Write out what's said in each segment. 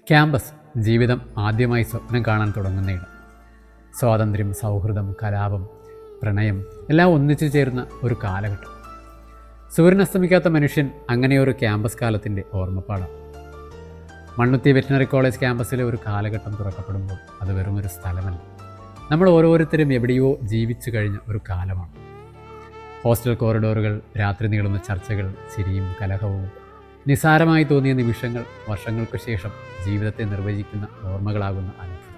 Campus ജീവിതം ആദ്യമായി സ്വപ്നം കാണാൻ തുടങ്ങുന്നയിടം. സ്വാതന്ത്ര്യം, സൗഹൃദം, കലാപം, പ്രണയം എല്ലാം ഒന്നിച്ചു ചേർന്ന ഒരു കാലഘട്ടം. സൂര്യനസ്തമിക്കാത്ത മനുഷ്യൻ അങ്ങനെയൊരു ക്യാമ്പസ് കാലത്തിൻ്റെ ഓർമ്മപ്പാടാണ്. മണ്ണുത്തി വെറ്റിനറി കോളേജ് ക്യാമ്പസിലെ ഒരു കാലഘട്ടം തുറക്കപ്പെടുമ്പോൾ അത് വെറുമൊരു സ്ഥലമല്ല, നമ്മൾ ഓരോരുത്തരും എവിടെയോ ജീവിച്ചു കഴിഞ്ഞ ഒരു കാലമാണ്. ഹോസ്റ്റൽ കോറിഡോറുകൾ, രാത്രി നീളുന്ന ചർച്ചകൾ, ചിരിയും കലഹവും, നിസാരമായി തോന്നിയ നിമിഷങ്ങൾ വർഷങ്ങൾക്ക് ശേഷം ജീവിതത്തെ നിർവചിക്കുന്ന ഓർമ്മകളാകുന്ന അനുഭവം.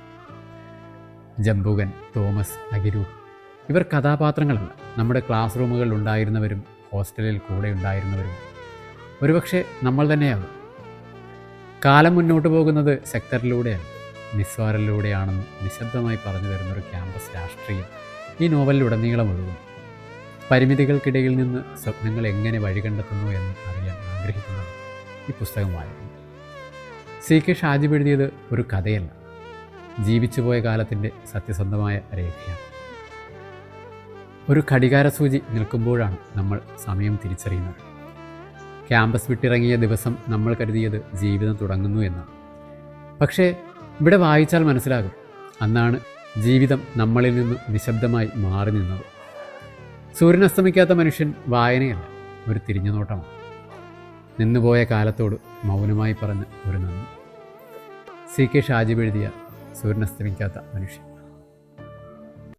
ജംബുകൻ, തോമസ്, അകിരൂപ് ഇവർ കഥാപാത്രങ്ങളല്ല, നമ്മുടെ ക്ലാസ് റൂമുകളിൽ ഉണ്ടായിരുന്നവരും ഹോസ്റ്റലിൽ കൂടെ ഉണ്ടായിരുന്നവരും ഒരുപക്ഷെ നമ്മൾ തന്നെയാകും. കാലം മുന്നോട്ട് പോകുന്നത് സെക്ടറിലൂടെയാണ്, നിസ്വാരലിലൂടെയാണെന്ന് നിശബ്ദമായി പറഞ്ഞു തരുന്നൊരു ക്യാമ്പസ് രാഷ്ട്രീയം ഈ നോവലിലുടനീളം ഒഴുകുന്നു. പരിമിതികൾക്കിടയിൽ നിന്ന് സ്വപ്നങ്ങൾ എങ്ങനെ വഴികണ്ടെത്തുന്നു എന്ന് അറിയാൻ ആഗ്രഹിക്കുന്നത് ഈ പുസ്തകം വായിക്കുന്നു. CK ഷാജിബ് എഴുതിയത് ഒരു കഥയല്ല, ജീവിച്ചുപോയ കാലത്തിൻ്റെ സത്യസന്ധമായ രേഖയാണ്. ഒരു ഘടികാരസൂചി നിൽക്കുമ്പോഴാണ് നമ്മൾ സമയം തിരിച്ചറിയുന്നത്. ക്യാമ്പസ് വിട്ടിറങ്ങിയ ദിവസം നമ്മൾ കരുതിയത് ജീവിതം തുടങ്ങുന്നു എന്നാണ്. പക്ഷേ ഇവിടെ വായിച്ചാൽ മനസ്സിലാകും, അന്നാണ് ജീവിതം നമ്മളിൽ നിന്ന് നിശബ്ദമായി മാറി നിന്നത്. സൂര്യനസ്തമിക്കാത്ത മനുഷ്യൻ വായനയല്ല, ഒരു തിരിഞ്ഞുനോട്ടമാണ്. നിന്നുപോയ കാലത്തോട് മൗനമായി പറഞ്ഞ ഒരു നന്ദി. CK ഷാജിബ് എഴുതിയ സൂര്യനസ്തമിക്കാത്ത മനുഷ്യൻ.